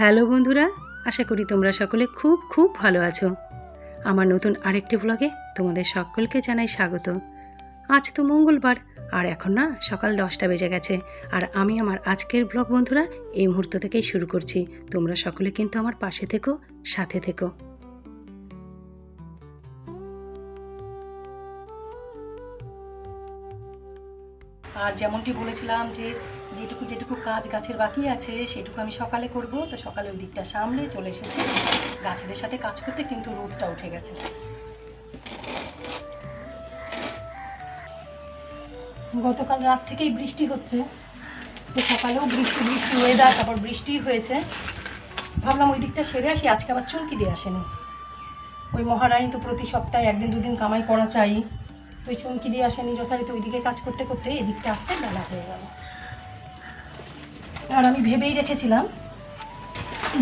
Hello বন্ধুরা, আশা করি তোমরা সকলে খুব খুব ভালো আছো। আমার নতুন আরেকটি ব্লগে তোমাদের সকলকে জানাই স্বাগত। আজ তো মঙ্গলবার, আর এখন না সকাল 10টা বেজে গেছে, আর আমি আমার আজকের ব্লগ বন্ধুরা এই মুহূর্ত থেকেই শুরু করছি। তোমরা সকলে কিন্তু আমার পাশে থেকো, সাথে থেকো। আর যেমনটি বলেছিলাম যে যেটুকু কাজ গাছের বাকি আছে সেটুকু আমি সকালে করব, তো সকালে ওই দিকটা সামলে চলে এসেছি গাছেদের সাথে কাজ করতে, কিন্তু রোদটা উঠে গেছে। গতকাল রাত থেকেই বৃষ্টি হচ্ছে, তো সকালেও বৃষ্টি ওয়েদার, তারপর বৃষ্টি হয়েছে। ভাবলাম ওই দিকটা সেরে আসি, আজকে আবার চুমকি দিয়ে আসেনি। ওই মহারানী তো প্রতি সপ্তাহে একদিন দুদিন কামাই করা চাই, তো ওই চুমকি দিয়ে আসেনি যথারীতি। ওইদিকে কাজ করতে করতে এদিকটা আসতে বেলা হয়ে গেল। আর আমি ভেবেই রেখেছিলাম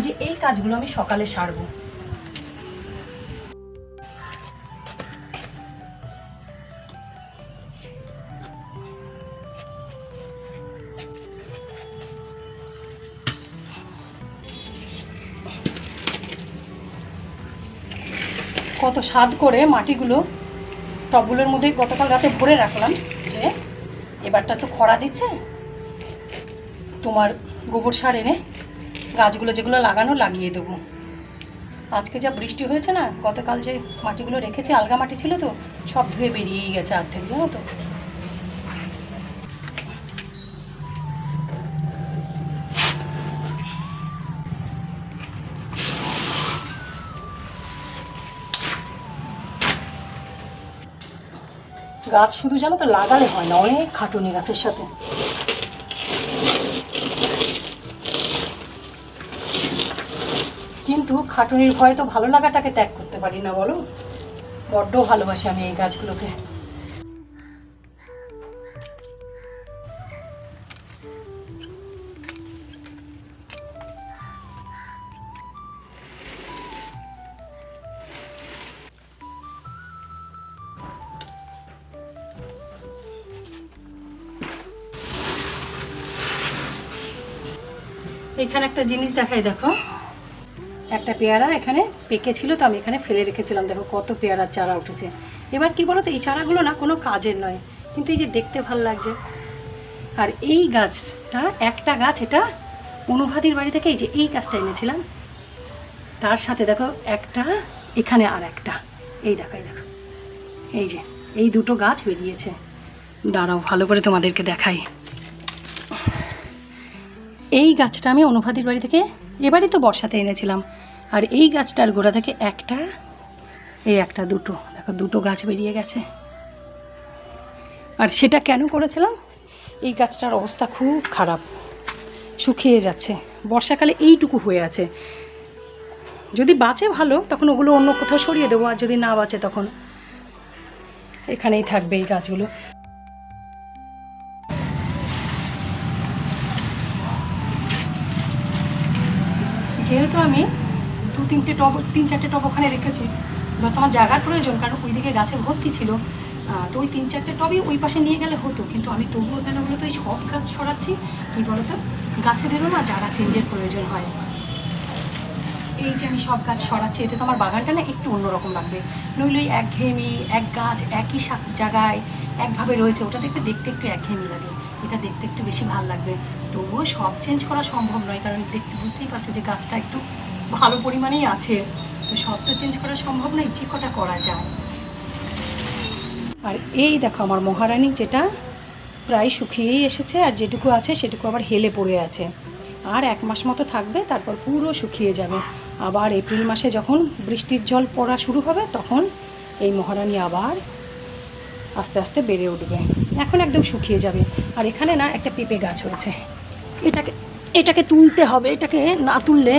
যে এই কাজগুলো আমি সকালে সারবো। কত স্বাদ করে মাটিগুলো টবগুলোর মধ্যে গতকাল রাতে ভরে রাখলাম, যে এবারটা তো খরা দিচ্ছে, তোমার গোবর সার এনে গাছগুলো যেগুলো লাগানো লাগিয়ে দেবো। আজকে যা বৃষ্টি হয়েছে না, গতকাল যে মাটিগুলো রেখেছি আলগা মাটি ছিল, তো সব ধুয়ে বেরিয়েই গেছে অর্ধেক, জানো তো। গাছ শুধু জানো তো লাগালে হয় না, অনেক খাটুনি গাছের সাথে। কিন্তু খাটুনির ভয়ে তো ভালো লাগাটাকে ত্যাগ করতে পারি না, বলো। বড্ড ভালোবাসি আমি এই গাছগুলোকে। এখানে একটা জিনিস দেখাই, দেখো। একটা পেয়ারা এখানে পেকে ছিল, তো আমি এখানে ফেলে রেখেছিলাম। দেখো কত পেয়ারার চারা উঠেছে। এবার কি বলো তো, এই চারাগুলো না কোনো কাজের নয়, কিন্তু এই যে দেখতে ভালো লাগছে। আর এই গাছটা, একটা গাছ, এটা অনুভাদির বাড়ি থেকে এই গাছটা এনেছিলাম। তার সাথে দেখো একটা এখানে আর একটা, এই দেখো এই দুটো গাছ বেরিয়েছে। দাঁড়াও ভালো করে তোমাদেরকে দেখাই। এই গাছটা আমি অনুভাদির বাড়ি থেকে এবারই তো বর্ষাতে এনেছিলাম। আর এই গাছটার গোড়া থেকে একটা, দুটো, দেখো দুটো গাছ বেরিয়ে গেছে। আর সেটা কেন করেছিলাম, এই গাছটার অবস্থা খুব খারাপ, শুকিয়ে যাচ্ছে। বর্ষাকালে এইটুকু হয়ে আছে। যদি বাঁচে ভালো, তখন ওগুলো অন্য কোথাও সরিয়ে দেবো, আর যদি না বাঁচে তখন এখানেই থাকবে এই গাছগুলো। যেহেতু আমি তিন চারটে টব ওখানে রেখেছি, এবার তোমার জায়গার প্রয়োজন, কারণ ওইদিকে গাছে ভর্তি ছিল, তো ওই 3-4টে টবই ওই পাশে নিয়ে গেলে হতো। কিন্তু আমি তবুও কেন বলো তো, এই সব গাছ সরাচ্ছি। কী বলো তো, গাছেদেরও না জায়গা চেঞ্জের প্রয়োজন হয়। এই যে আমি সব গাছ সরাচ্ছি, এতে তো আমার বাগানটা না একটু অন্যরকম লাগবে। নইলে ওই একঘেয়েমি, এক গাছ একই জায়গায় একভাবে রয়েছে, ওটা দেখতে একটু একঘেয়েমি লাগে। এটা দেখতে একটু বেশি ভালো লাগবে। তবুও সব চেঞ্জ করা সম্ভব নয়, কারণ দেখতে বুঝতেই পারছো যে গাছটা একটু ভালো পরিমাণেই আছে, তো সব তো চেঞ্জ করা সম্ভব নয়, যে কটা করা যায়। আর এই দেখো আমার মহারানী, যেটা প্রায় শুকিয়েই এসেছে, আর যেটুকু আছে সেটুকু আবার হেলে পড়ে আছে। আর 1 মাস মতো থাকবে, তারপর পুরো শুকিয়ে যাবে। আবার এপ্রিল মাসে যখন বৃষ্টির জল পড়া শুরু হবে, তখন এই মহারানী আবার আস্তে আস্তে বেড়ে উঠবে। এখন একদম শুকিয়ে যাবে। আর এখানে না একটা পেঁপে গাছ হয়েছে, এটাকে তুলতে হবে। এটাকে না তুললে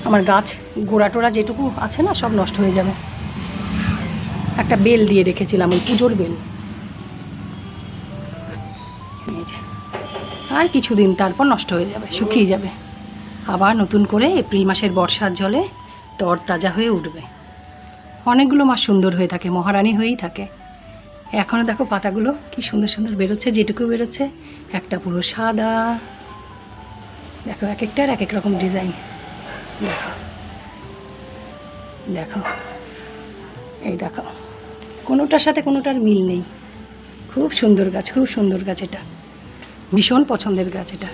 আমার গাছ গোড়া টোড়া যেটুকু আছে না, সব নষ্ট হয়ে যাবে। একটা বেল দিয়ে রেখেছিলাম, ওই পুজোর বেল। আর কিছুদিন তারপর নষ্ট হয়ে যাবে, শুকিয়ে যাবে। আবার নতুন করে এপ্রিল মাসের বর্ষার জলে তরতাজা হয়ে উঠবে। অনেকগুলো মাস সুন্দর হয়ে থাকে, মহারানী হয়েই থাকে। এখনও দেখো পাতাগুলো কি সুন্দর সুন্দর বেরোচ্ছে, যেটুকু বেরোচ্ছে। একটা পুরো সাদা, দেখো এক একটার এক এক রকম ডিজাইন। দেখো দেখো, এই দেখো, কোনোটার সাথে কোনোটার মিল নেই। খুব সুন্দর গাছ, খুব সুন্দর গাছ, এটা ভীষণ পছন্দের গাছ এটা।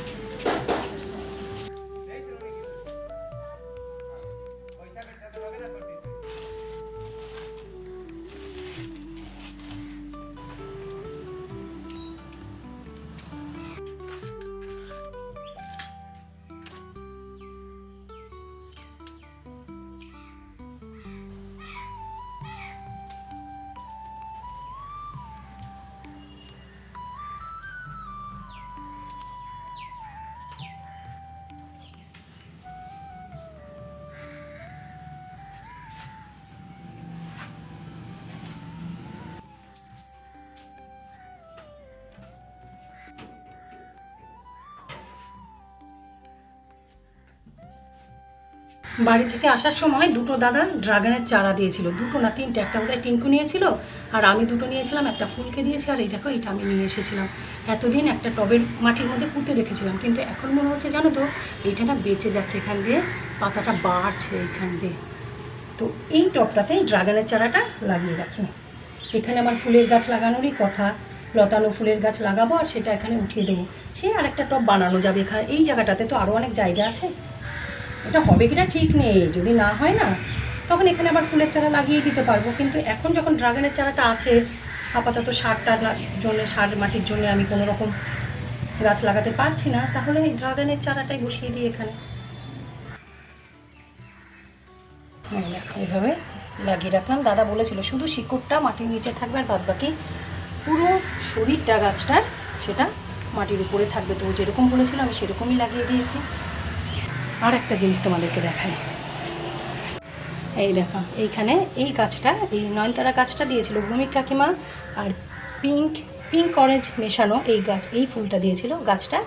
বাড়ি থেকে আসার সময় দুটো দাদা ড্রাগনের চারা দিয়েছিল, দুটো না তিনটে, একটা বোধহয় টিঙ্কু নিয়েছিল আর আমি দুটো নিয়েছিলাম, একটা ফুলকে দিয়েছি আর এই দেখো এটা আমি নিয়ে এসেছিলাম। এতদিন একটা টবের মাটির মধ্যে পুঁতে রেখেছিলাম, কিন্তু এখন মনে হচ্ছে জানো তো এইটা না বেঁচে যাচ্ছে, এখান দিয়ে পাতাটা বাড়ছে এখান দিয়ে। তো এই টবটাতে ড্রাগনের চারাটা লাগিয়ে রাখি। এখানে আমার ফুলের গাছ লাগানোরই কথা, লতানো ফুলের গাছ লাগাবো আর সেটা এখানে উঠিয়ে দেবো। সে আরেকটা টব বানানো যাবে এখানে, এই জায়গাটাতে তো আরও অনেক জায়গা আছে। এটা হবে কিনা ঠিক নেই, যদি না হয় না তখন এখানে আবার ফুলের চারা লাগিয়ে দিতে পারবো। কিন্তু এখন যখন ড্রাগনের চারাটা আছে, আপাতত সারটার জন্য, সার মাটির জন্য আমি কোনো রকম গাছ লাগাতে পারছি না, তাহলে এই ড্রাগনের চারাটাই বসিয়ে দিই এখানে। এইভাবে লাগিয়ে রাখলাম। দাদা বলেছিল শুধু শিকড়টা মাটির নিচে থাকবে আর বাদবাকি পুরো শরীরটা গাছটার সেটা মাটির উপরে থাকবে। তো যেরকম বলেছিল আমি সেরকমই লাগিয়ে দিয়েছি। আর একটা জিনিস তোমাদেরকে দেখাই, এই দেখো এইখানে এই গাছটা, এই নয়নতারা গাছটা দিয়েছিল ভূমিক কাকিমা, আর পিঙ্ক অরেঞ্জ মেশানো এই গাছ, এই ফুলটা দিয়েছিল গাছটা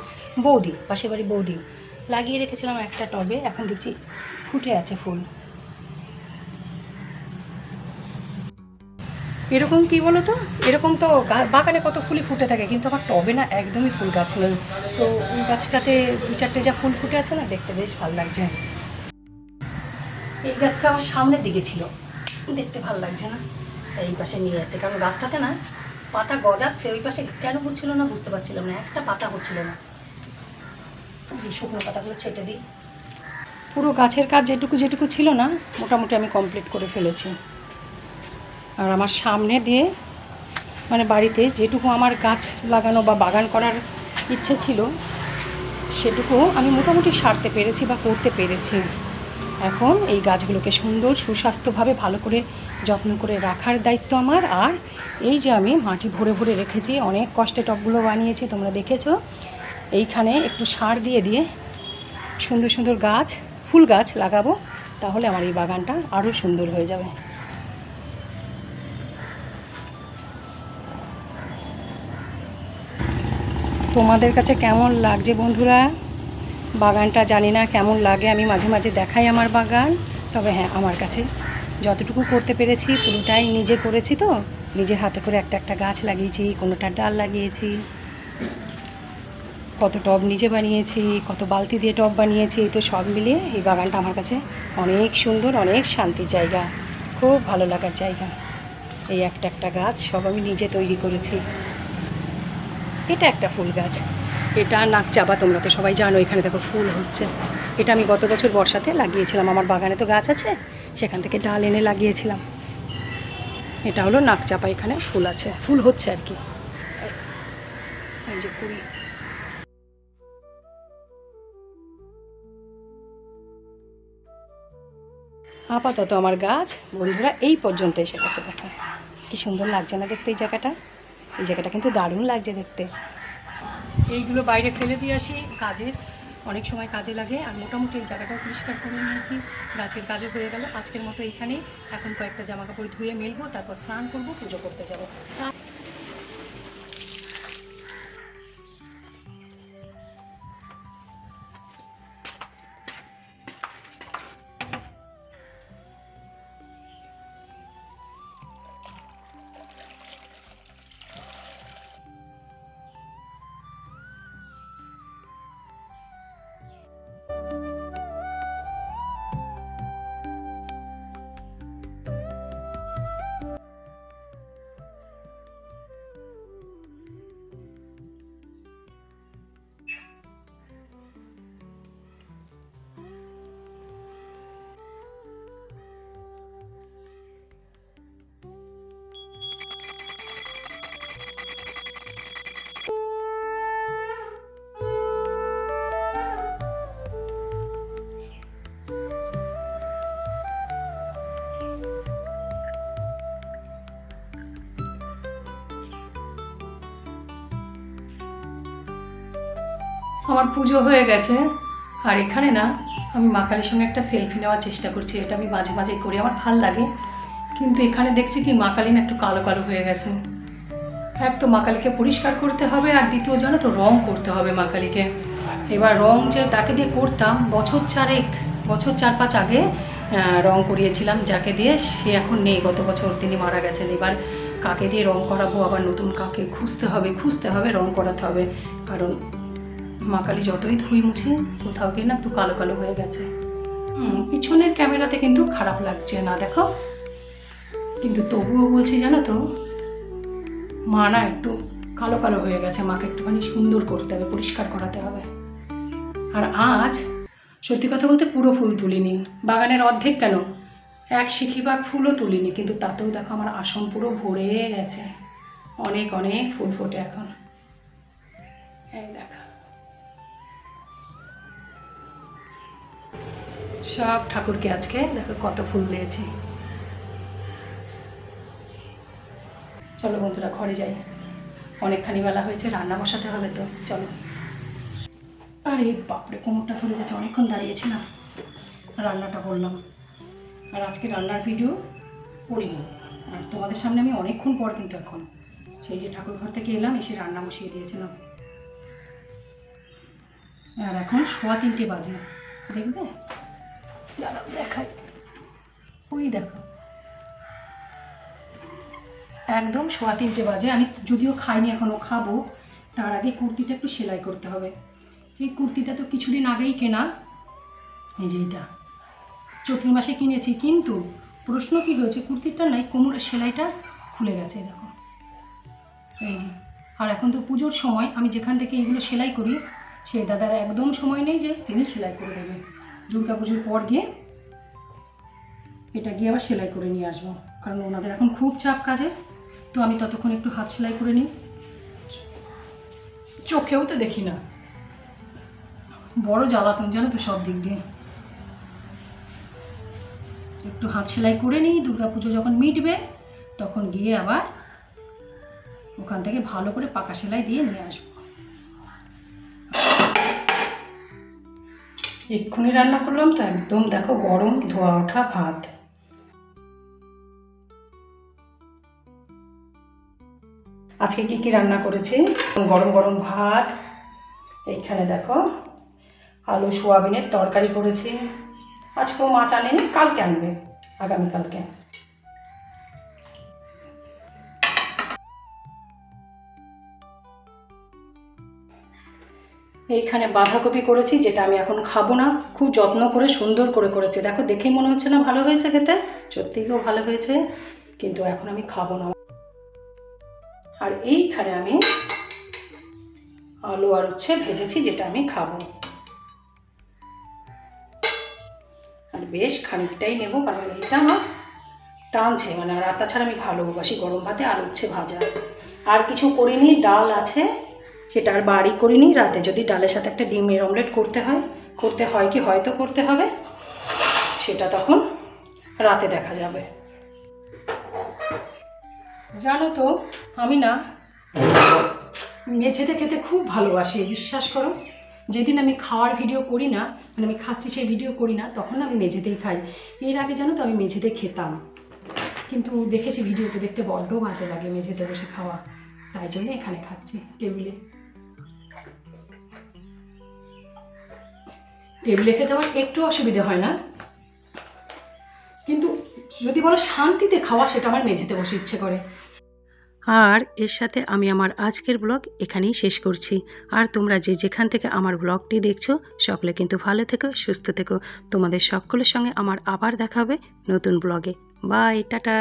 বৌদি, পাশের বাড়ি বৌদি। লাগিয়ে রেখেছিলাম একটা টবে, এখন দেখছি ফুটে আছে ফুল। এরকম কি বলো তো, এরকম তো বাগানে কত ফুলই ফুটে থাকে, কিন্তু আমার টবে না একদমই ফুল গাছ নেই। তো ওই গাছটাতে দু চারটে যা ফুল ফুটে আছে না, দেখতে বেশ ভালো লাগছে। এই গাছটা আমার সামনের দিকে ছিল, দেখতে ভালো লাগছে না, তাই এই পাশে নিয়ে এসছে। কারণ গাছটাতে না পাতা গজাচ্ছে, ওই পাশে কেন হচ্ছিল না বুঝতে পারছিলাম না, একটা পাতা হচ্ছিল না। এই শুকনো পাতাগুলো ছেটে দিই। পুরো গাছের কাজ যেটুকু ছিল না মোটামুটি আমি কমপ্লিট করে ফেলেছি। আর আমার সামনে দিয়ে মানে বাড়িতে যেটুকু আমার গাছ লাগানো বা বাগান করার ইচ্ছে ছিল সেটুকু আমি মোটামুটি সারতে পেরেছি বা করতে পেরেছি। এখন এই গাছগুলোকে সুন্দর সুস্বাস্থ্যভাবে ভালো করে যত্ন করে রাখার দায়িত্ব আমার। আর এই যে আমি মাটি ভরে ভরে রেখেছি, অনেক কষ্টে টবগুলো বানিয়েছি, তোমরা দেখেছো। এইখানে একটু সার দিয়ে দিয়ে সুন্দর সুন্দর গাছ, ফুল গাছ লাগাবো, তাহলে আমার এই বাগানটা আরও সুন্দর হয়ে যাবে। তোমাদের কাছে কেমন লাগছে বন্ধুরা বাগানটা জানি না কেমন লাগে, আমি মাঝে মাঝে দেখাই আমার বাগান। তবে হ্যাঁ, আমার কাছে যতটুকু করতে পেরেছি পুরোটাই নিজে করেছি, তো নিজের হাতে করে একটা একটা গাছ লাগিয়েছি, কোনোটার ডাল লাগিয়েছি, কত টব নিজে বানিয়েছি, কত বালতি দিয়ে টব বানিয়েছি। তো সব মিলিয়ে এই বাগানটা আমার কাছে অনেক সুন্দর, অনেক শান্তির জায়গা, খুব ভালো লাগার জায়গা। এই একটা একটা গাছ সব আমি নিজে তৈরি করেছি। এটা একটা ফুল গাছ, এটা নাকচাপা, তোমরা তো সবাই জানো। এখানে দেখো ফুল হচ্ছে, এটা আমি গত বছর বর্ষাতে লাগিয়েছিলাম, আমার বাগানে তো গাছ আছে সেখান থেকে ডাল এনে লাগিয়েছিলাম। এটা হলো নাকচাপা, এখানে ফুল আছে, ফুল হচ্ছে আর কি, এই যে কুড়ি। আপাতত আমার গাছ বন্ধুরা এই পর্যন্ত এসে গেছে। দেখো কি সুন্দর লাগছে না দেখতে এই জায়গাটা, এই জায়গাটা কিন্তু দারুণ লাগছে দেখতে। এইগুলো বাইরে ফেলে দিয়ে আসি, কাজের অনেক সময় কাজে লাগে। আর মোটামুটি এই জায়গাটাও পরিষ্কার করে নিয়েছি, গাছের কাজও হয়ে গেল। আজকের মতো এইখানেই, এখন কয়েকটা জামা কাপড় ধুয়ে মেলবো, তারপর স্নান করবো, পুজো করতে যাবো। আমার পুজো হয়ে গেছে, আর এখানে না আমি মা কালীর সঙ্গে একটা সেলফি নেওয়ার চেষ্টা করছি। এটা আমি মাঝে মাঝে করি, আমার ভাল লাগে। কিন্তু এখানে দেখছি কি মা কালী না একটু কালো কালো হয়ে গেছে। এক তো মা কালীকে পরিষ্কার করতে হবে, আর দ্বিতীয় জানো তো রং করতে হবে মা কালীকে। এবার রং যে তাকে দিয়ে করতাম বছর 4-5 আগে রং করিয়েছিলাম যাকে দিয়ে, সে এখন নেই, গত বছর তিনি মারা গেছেন। এবার কাকে দিয়ে রং করাবো, আবার নতুন কাকে খুঁজতে হবে রং করাতে হবে, কারণ মা কালী যতই ধুই মুছি কোথাও গিয়ে না একটু কালো কালো হয়ে গেছে। পিছনের ক্যামেরাতে কিন্তু খারাপ লাগছে না দেখো, কিন্তু তবুও বলছি জানো তো মা না একটু কালো কালো হয়ে গেছে। মাকে একটুখানি সুন্দর করতে হবে, পরিষ্কার করাতে হবে। আর আজ সত্যি কথা বলতে পুরো ফুল তুলিনি, বাগানের অর্ধেক কেন 1 শিখি ভাগ ফুলও তুলিনি, কিন্তু তাতেও দেখো আমার আসন পুরো ভরে গেছে। অনেক অনেক ফুল ফোটে এখন। এই দেখো সব ঠাকুরকে আজকে দেখো কত ফুল দিয়েছি। চলো বন্ধুরা ঘরে যাই, অনেকখানি বেলা হয়েছে, রান্না বসাতে হবে তো চলো। আরে বাপরে কোমরটা ধরে গেছে, অনেকক্ষণ দাঁড়িয়েছিলাম, রান্নাটা করলাম। আর আজকে রান্নার ভিডিও করিনি, আর তোমাদের সামনে আমি অনেকক্ষণ পর কিন্তু এখন সেই যে ঠাকুর ঘর থেকে এলাম, এসে রান্না বসিয়ে দিয়েছিলাম। আর এখন 3:15 বাজে, দেখবে দাঁড়াও দেখাই, ওই দেখো একদম 3:15 বাজে। আমি যদিও খাইনি এখনও, খাবো, তার আগে কুর্তিটা একটু সেলাই করতে হবে। এই কুর্তিটা তো কিছুদিন আগেই কেনা, এই যে এইটা চৈত্র মাসে কিনেছি, কিন্তু প্রশ্ন কি হয়েছে কুর্তিটা নাই, কোমরের সেলাইটা খুলে গেছে দেখো, এই যে। আর এখন তো পুজোর সময়, আমি যেখান থেকে এইগুলো সেলাই করি সেই দাদার একদম সময় নেই যে তিনি সেলাই করে দেবেন। দুর্গা পুজোর পর গিয়ে এটা গিয়ে আবার সেলাই করে নিয়ে আসবো, কারণ ওনাদের এখন খুব চাপ কাজে। তো আমি ততক্ষণ একটু হাত সেলাই করে নিই, চোখেও তো দেখি না, বড় জ্বালাতন জানো তো সব দিক দিয়ে। একটু হাত সেলাই করে নিই, দুর্গা পুজো যখন মিটবে তখন গিয়ে আবার ওখান থেকে ভালো করে পাকা সেলাই দিয়ে নিয়ে আসবো। এক্ষুনি রান্না করলাম তো, একদম দেখো গরম ধোয়া ওঠা ভাত। আজকে কি কি রান্না করেছি, গরম গরম ভাত, এইখানে দেখো আলু সোয়াবিনের তরকারি করেছি। আজকেও মাছ আনেনি, কালকে আনবে, আগামীকালকে। এইখানে বাঁধাকপি করেছি, যেটা আমি এখন খাবো না, খুব যত্ন করে সুন্দর করে করেছি। দেখো দেখেই মনে হচ্ছে না ভালো হয়েছে খেতে, সত্যিই ভালো হয়েছে, কিন্তু এখন আমি খাবো না। আর এইখানে আমি আলু আর উচ্ছে ভেজেছি, যেটা আমি খাবো। আর বেশ খানিকটাই নেব, কারণ এইটা আমার টানছে, মানে আর তাছাড়া আমি ভালোবাসি গরম ভাতে আলু উচ্ছে ভাজা। আর কিছু করিনি, ডাল আছে, সেটা আর বাড়ি করিনি। রাতে যদি ডালের সাথে একটা ডিমের অমলেট করতে হয় কি হয়তো করতে হবে, সেটা তখন রাতে দেখা যাবে। জানো তো আমি না মেঝেতে খেতে খুব ভালোবাসি, বিশ্বাস করো। যেদিন আমি খাওয়ার ভিডিও করি না, মানে আমি খাচ্ছি সেই ভিডিও করি না, তখন আমি মেঝেতেই খাই। এর আগে জানো তো আমি মেঝেতে খেতাম, কিন্তু দেখেছি ভিডিওতে, দেখতে বড্ড বাজে লাগে মেঝেতে বসে খাওয়া, তাই জন্য এখানে খাচ্ছি। টেবিলে খেতে আমার একটু অসুবিধে হয় না, কিন্তু যদি বলো শান্তিতে খাওয়া, সেটা আমার মেঝেতে বসে ইচ্ছে করে। আর এর সাথে আমি আমার আজকের ব্লগ এখানেই শেষ করছি। আর তোমরা যে যেখান থেকে আমার ব্লগটি দেখছো, সকলে কিন্তু ভালো থেকো, সুস্থ থেকো। তোমাদের সকলের সঙ্গে আমার আবার দেখা হবে নতুন ব্লগে। Bye, tata.